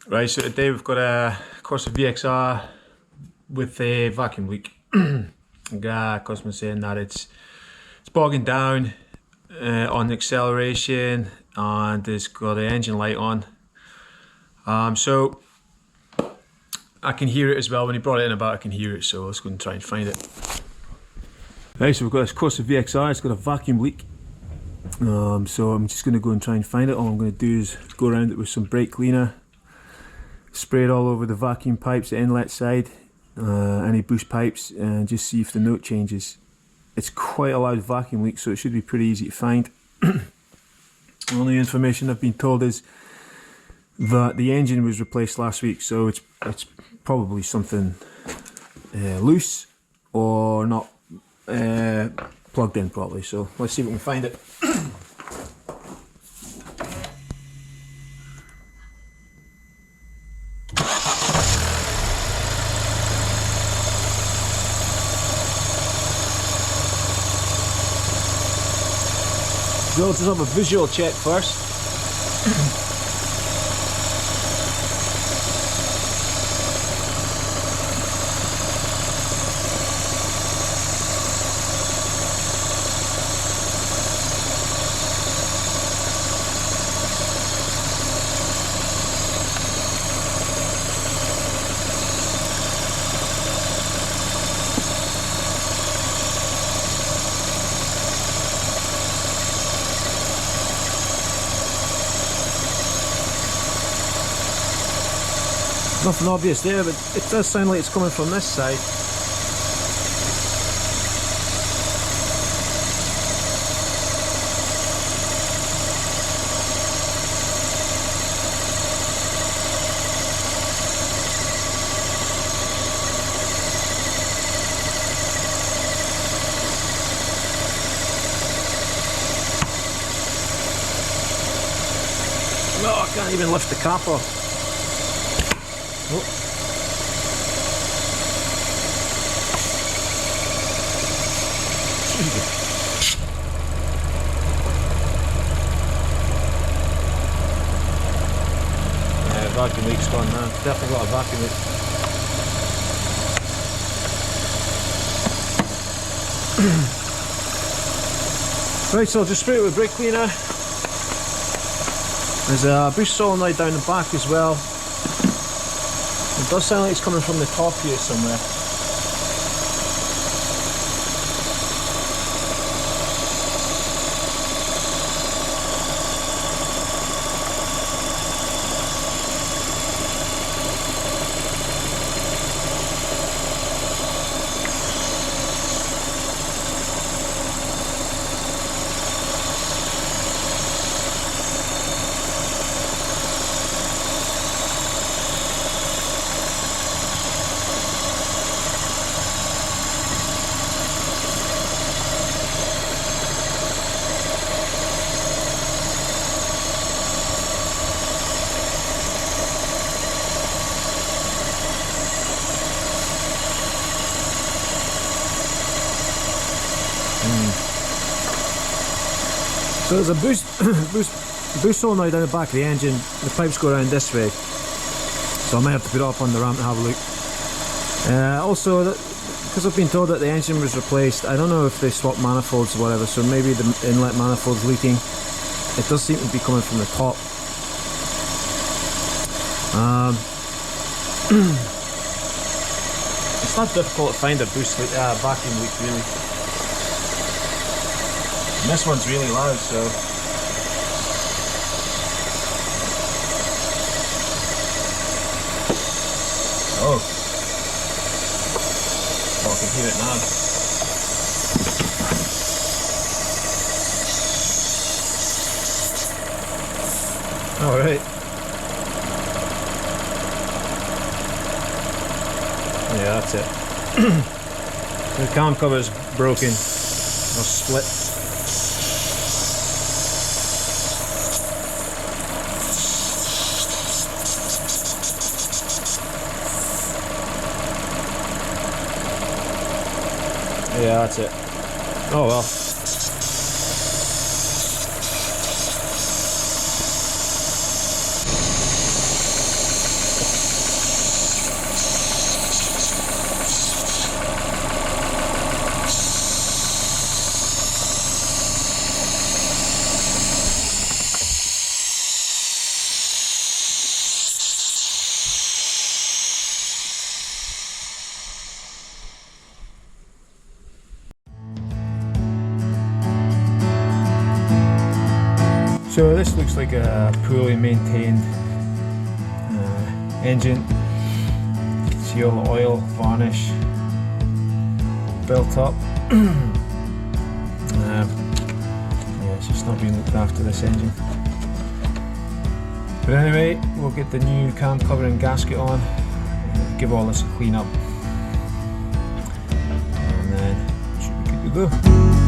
Right, so today we've got a Corsa VXR with a vacuum leak. Customer saying that it's bogging down on the acceleration and it's got the engine light on. So I can hear it as well. When he brought it in about, I can hear it, so let's go and try and find it. Right, so we've got this Corsa VXR, it's got a vacuum leak. So I'm just going to go and try and find it. All I'm going to do is go around it with some brake cleaner, spray it all over the vacuum pipes, the inlet side, any boost pipes, and just see if the note changes. It's quite a loud vacuum leak, so it should be pretty easy to find. The only information I've been told is that the engine was replaced last week, so it's probably something loose or not plugged in properly. So let's see if we can find it. So let's just have a visual check first. Nothing obvious there, but it does sound like it's coming from this side. No, I can't even lift the cap off. Oh. Yeah, vacuum leak's gone now. Definitely got a vacuum leak. Right, so I'll just spray it with brake cleaner. There's a boost solenoid down the back as well. It does sound like it's coming from the top here somewhere. So there's a boost solenoid down the back of the engine. The pipes go around this way, so I might have to put it up on the ramp and have a look. Also, because I've been told that the engine was replaced, I don't know if they swapped manifolds or whatever, so maybe the inlet manifold's leaking. It does seem to be coming from the top. It's not difficult to find a vacuum leak really. And this one's really loud, so oh, I can hear it now. All right. Yeah, that's it. The cam cover's broken or split. Yeah, that's it. Oh well. So this looks like a poorly maintained engine. You can see all the oil, varnish built up. Yeah, it's just not being looked after, this engine. But anyway, we'll get the new cam cover and gasket on, give all this a clean up, and then it should be good to go.